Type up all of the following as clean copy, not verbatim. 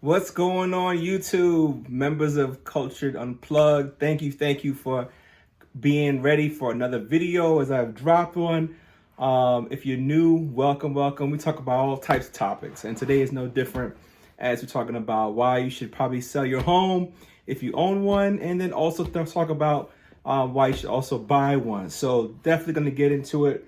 What's going on, YouTube? Members of Cultured Unplugged, thank you for being ready for another video as I've dropped one. If you're new, welcome. We talk about all types of topics, and today is no different as we're talking about why you should probably sell your home if you own one, and then also talk about why you should also buy one. So definitely going to get into it.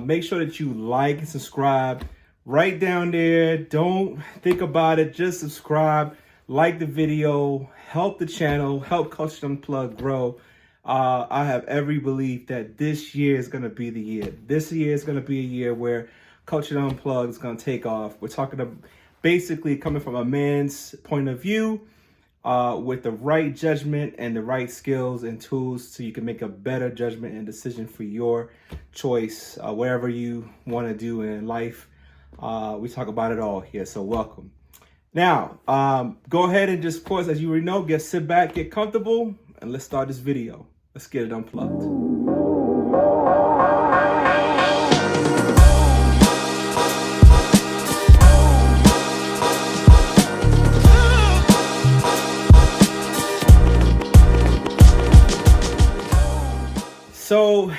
Make sure that you like and subscribe. Right down there, don't think about it, just subscribe, like the video, help the channel, help Cultured Unplugged grow. I have every belief that this year is going to be the year. This year is going to be a year where Cultured Unplugged is going to take off. We're talking about basically coming from a man's point of view with the right judgment and the right skills and tools so you can make a better judgment and decision for your choice, wherever you want to do in life. We talk about it all here, so welcome. Now, go ahead and just, of course, as you already know, sit back, get comfortable, and let's start this video. Let's get it unplugged. So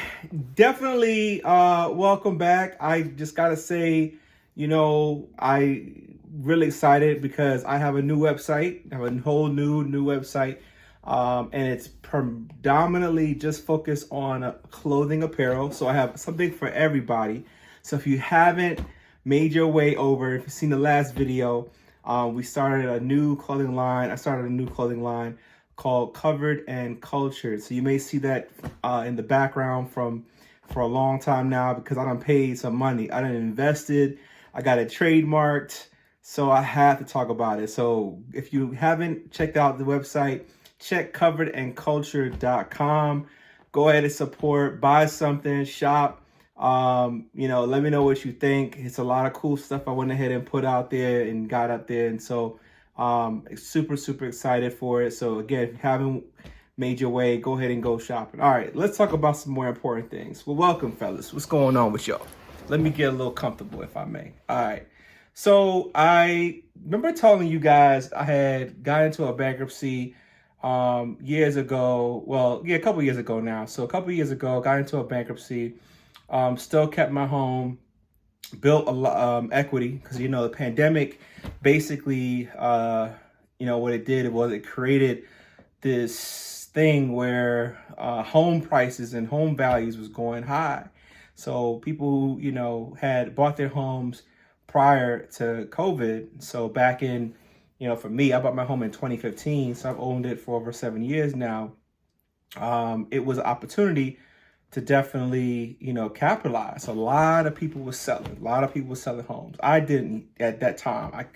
definitely welcome back. I just gotta say, I really excited because I have a new website. I have a whole new website, and it's predominantly just focused on clothing apparel. So I have something for everybody. So if you haven't made your way over, if you've seen the last video, we started a new clothing line. I started a new clothing line called Covered and Cultured. So you may see that in the background for a long time now because I done paid some money. I done invested. I got it trademarked, so I have to talk about it. So if you haven't checked out the website, check coveredandcultured.com. Go ahead and support, buy something, shop. Let me know what you think. It's a lot of cool stuff I went ahead and put out there and got up there. And so super excited for it. So again, if you haven't made your way, go ahead and go shopping. All right, let's talk about some more important things. Well, welcome, fellas. What's going on with y'all? Let me get a little comfortable, if I may. All right. So I remember telling you guys I had got into a bankruptcy years ago. Well, yeah, a couple years ago now. So a couple years ago, got into a bankruptcy. Still kept my home, built a lot equity because the pandemic basically what it did was it created this thing where home prices and home values was going high. So people who had bought their homes prior to COVID. So back in for me, I bought my home in 2015, so I've owned it for over 7 years now. It was an opportunity to definitely, capitalize. A lot of people were selling. A lot of people were selling homes. I didn't at that time. I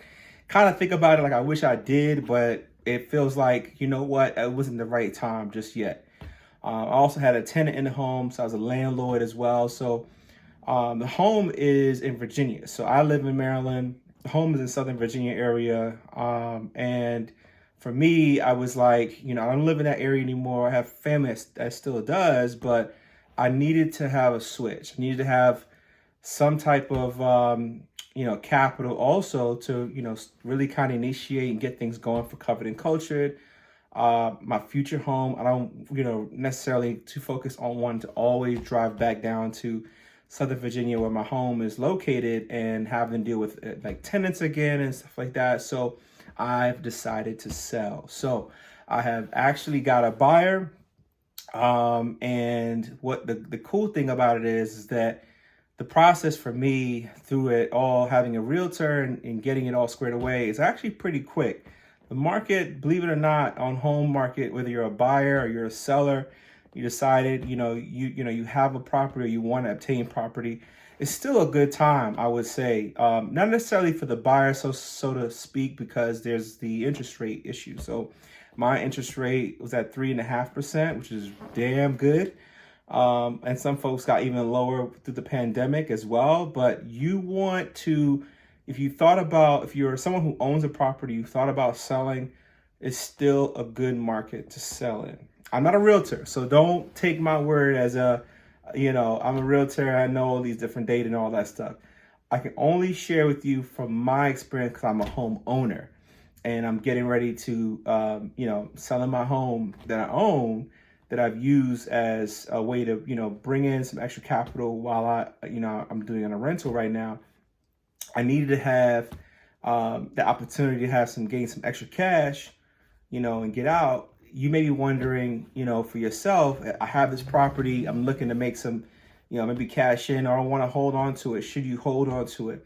kind of think about it like I wish I did, but it feels like, it wasn't the right time just yet. I also had a tenant in the home, so I was a landlord as well. So the home is in Virginia. So I live in Maryland. The home is in Southern Virginia area. And for me, I was like, I don't live in that area anymore. I have family that still does, but I needed to have a switch. I needed to have some type of, capital also to, really kind of initiate and get things going for Covered and Cultured. My future home, I don't, necessarily to focus on wanting to always drive back down to Southern Virginia where my home is located and having to deal with like tenants again and stuff like that. So I've decided to sell. So I have actually got a buyer. And what the cool thing about it is that the process for me through it all, having a realtor and getting it all squared away is actually pretty quick. The market, believe it or not, on home market, whether you're a buyer or you're a seller, you decided, you have a property or you want to obtain property, it's still a good time, I would say. Not necessarily for the buyer, so to speak, because there's the interest rate issue. So my interest rate was at 3.5%, which is damn good. And some folks got even lower through the pandemic as well. But you want to, if you're someone who owns a property, you thought about selling, it's still a good market to sell in. I'm not a realtor, so don't take my word as I'm a realtor. I know all these different data and all that stuff. I can only share with you from my experience because I'm a homeowner. and I'm getting ready to, selling my home that I own, that I've used as a way to, bring in some extra capital while I'm doing a rental right now. I needed to have the opportunity to gain some extra cash, and get out. You may be wondering, for yourself, I have this property, I'm looking to make some, maybe cash in, or I want to hold on to it. Should you hold on to it?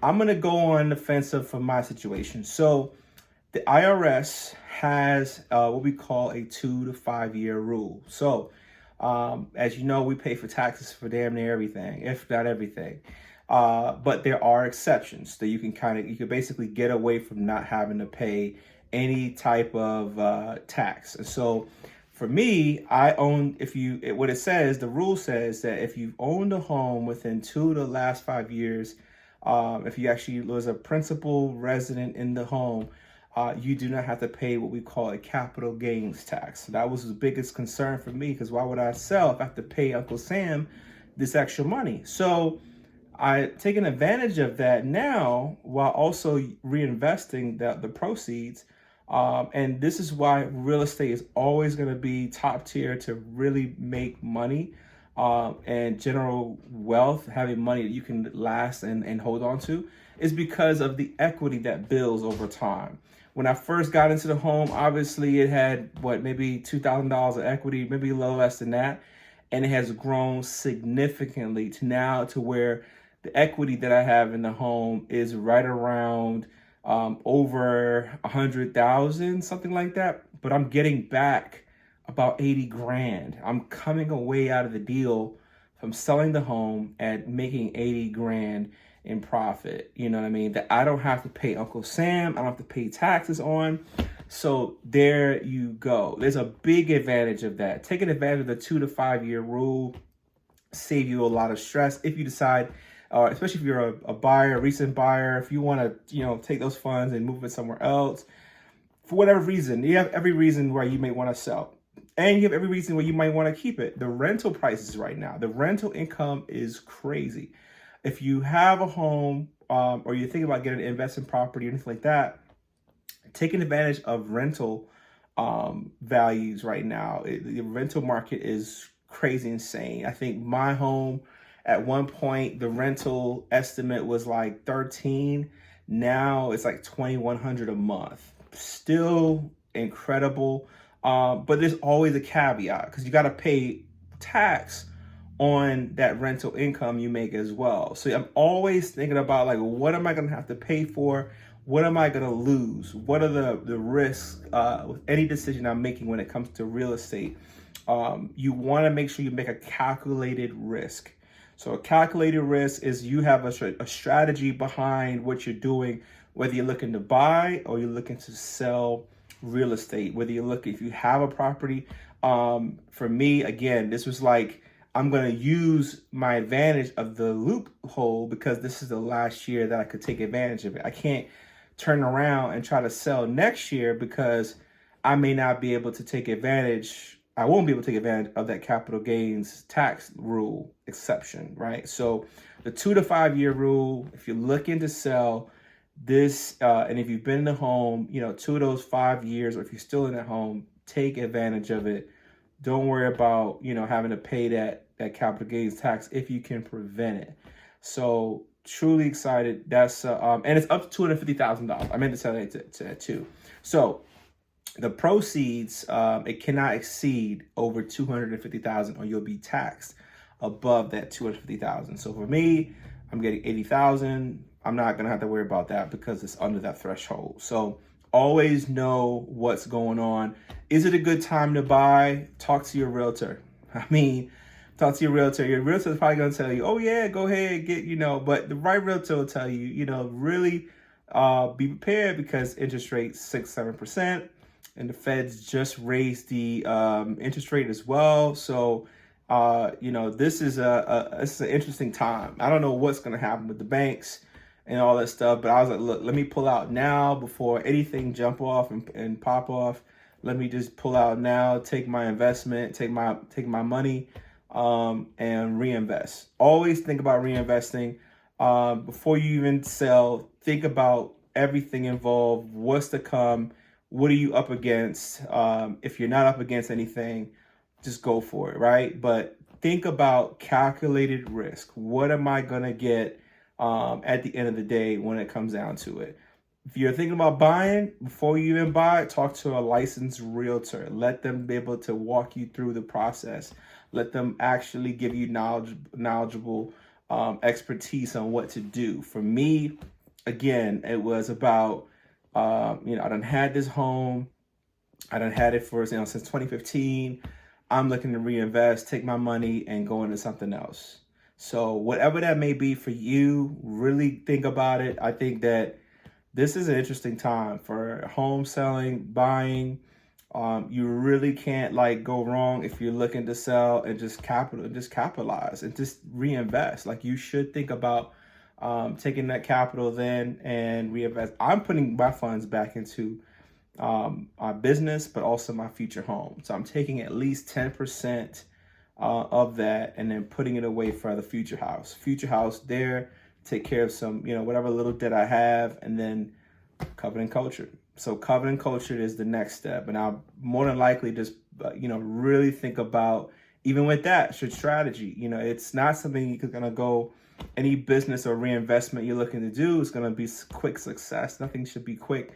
I'm going to go on the offensive for my situation. So the IRS has what we call a 2 to 5 year rule. So as you know, we pay for taxes for damn near everything, if not everything. But there are exceptions that you can basically get away from not having to pay any type of tax. And so for me, what it says, the rule says that if you've owned a home within 2 to the last 5 years, if you actually was a principal resident in the home, you do not have to pay what we call a capital gains tax. That was the biggest concern for me, because why would I sell if I have to pay Uncle Sam this extra money? So I taken advantage of that now while also reinvesting the proceeds. And this is why real estate is always going to be top tier to really make money, and general wealth, having money that you can last and hold on to, is because of the equity that builds over time. When I first got into the home, obviously it had maybe $2,000 of equity, maybe a little less than that. And it has grown significantly to where the equity that I have in the home is right around over 100,000, something like that. But I'm getting back about 80 grand. I'm coming away out of the deal from selling the home and making 80 grand in profit. You know what I mean? That I don't have to pay Uncle Sam. I don't have to pay taxes on. So there you go. There's a big advantage of that. Taking advantage of the 2 to 5 year rule save you a lot of stress if you decide, especially if you're a buyer, a recent buyer, if you want to, take those funds and move it somewhere else for whatever reason. You have every reason why you may want to sell, and you have every reason why you might want to keep it. The rental prices right now, the rental income is crazy. If you have a home, or you're thinking about getting an investment property or anything like that, taking advantage of rental values right now. The rental market is crazy insane. I think my home at one point, the rental estimate was like 13. Now it's like 2,100 a month. Still incredible. But there's always a caveat, because you got to pay tax on that rental income you make as well. So I'm always thinking about, like, what am I going to have to pay for? What am I going to lose? What are the risks with any decision I'm making when it comes to real estate? You want to make sure you make a calculated risk. So a calculated risk is you have a strategy behind what you're doing, whether you're looking to buy or you're looking to sell real estate, if you have a property. For me, again, this was like, I'm going to use my advantage of the loophole, because this is the last year that I could take advantage of it. I can't turn around and try to sell next year, because I may not be able to take advantage. I won't be able to take advantage of that capital gains tax rule exception, right? So the 2 to 5 year rule, if you're looking to sell this, and if you've been in the home, 2 of those 5 years, or if you're still in the home, take advantage of it. Don't worry about, having to pay that capital gains tax if you can prevent it. So truly excited. That's and it's up to $250,000. I meant to tell that too. So the proceeds, it cannot exceed over $250,000, or you'll be taxed above that $250,000. So for me, I'm getting $80,000. I'm not gonna have to worry about that because it's under that threshold. So always know what's going on. Is it a good time to buy? Talk to your realtor. Talk to your realtor. Your realtor is probably going to tell you, oh yeah, go ahead, but the right realtor will tell you, really be prepared, because interest rates 6-7%, and the Feds just raised the interest rate as well. So, this is it's an interesting time. I don't know what's going to happen with the banks and all that stuff, but I was like, look, let me pull out now before anything jump off and pop off. Let me just pull out now, take my investment, take my money, and reinvest. Always think about reinvesting. Before you even sell, think about everything involved, what's to come, what are you up against. If you're not up against anything, just go for it, right? But think about calculated risk. What am I gonna get at the end of the day when it comes down to it? If you're thinking about buying, before you even buy, talk to a licensed realtor. Let them be able to walk you through the process. Let them actually give you knowledgeable expertise on what to do. For me, again, it was about, I done had this home. I done had it for, since 2015. I'm looking to reinvest, take my money, and go into something else. So whatever that may be for you, really think about it. I think that this is an interesting time for home selling, buying. You really can't go wrong if you're looking to sell and just capitalize and just reinvest. You should think about taking that capital then and reinvest. I'm putting my funds back into my business, but also my future home. So I'm taking at least 10% of that and then putting it away for the future house. Future house there, take care of some, whatever little debt I have, and then covenant culture. So covenant culture is the next step. And I'll more than likely just, really think about, even with that, your strategy. It's not something you're going to go, any business or reinvestment you're looking to do is going to be quick success. Nothing should be quick.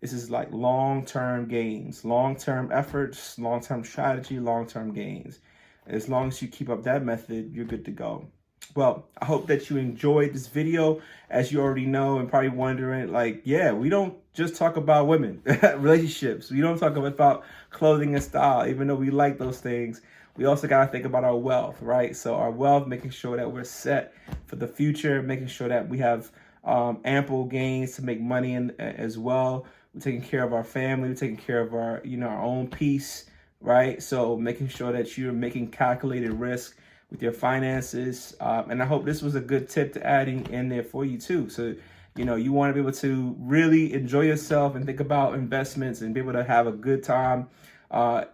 This is long-term gains, long-term efforts, long-term strategy, long-term gains. As long as you keep up that method, you're good to go. Well, I hope that you enjoyed this video. As you already know and probably wondering, we don't just talk about women, relationships. We don't talk about clothing and style, even though we like those things. We also got to think about our wealth, right? So our wealth, making sure that we're set for the future, making sure that we have ample gains to make money in as well. We're taking care of our family. We're taking care of our, our own peace, right? So making sure that you're making calculated risk with your finances. And I hope this was a good tip to adding in there for you too. So, you want to be able to really enjoy yourself and think about investments and be able to have a good time.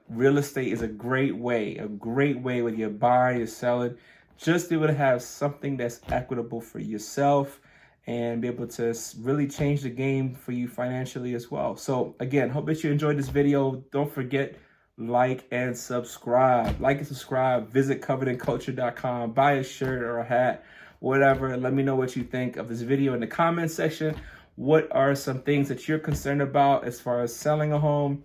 Real estate is a great way when you're buying, you're selling, just be able to have something that's equitable for yourself and be able to really change the game for you financially as well. So again, hope that you enjoyed this video. Don't forget, like and subscribe. Visit covenantculture.com. Buy a shirt or a hat, whatever. Let me know what you think of this video in the comment section. What are some things that you're concerned about as far as selling a home?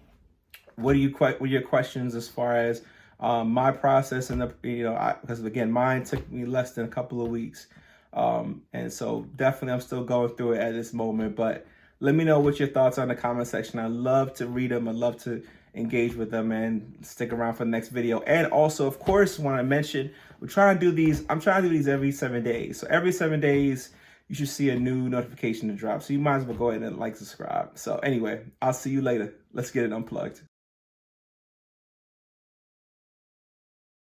What are your questions as far as my process? And because again, mine took me less than a couple of weeks. And so definitely I'm still going through it at this moment, but let me know what your thoughts are in the comment section. I love to read them. I love to engage with them, and stick around for the next video. And also, of course, when I mentioned, I'm trying to do these every 7 days. So every 7 days, you should see a new notification to drop. So you might as well go ahead and subscribe. So anyway, I'll see you later. Let's get it unplugged.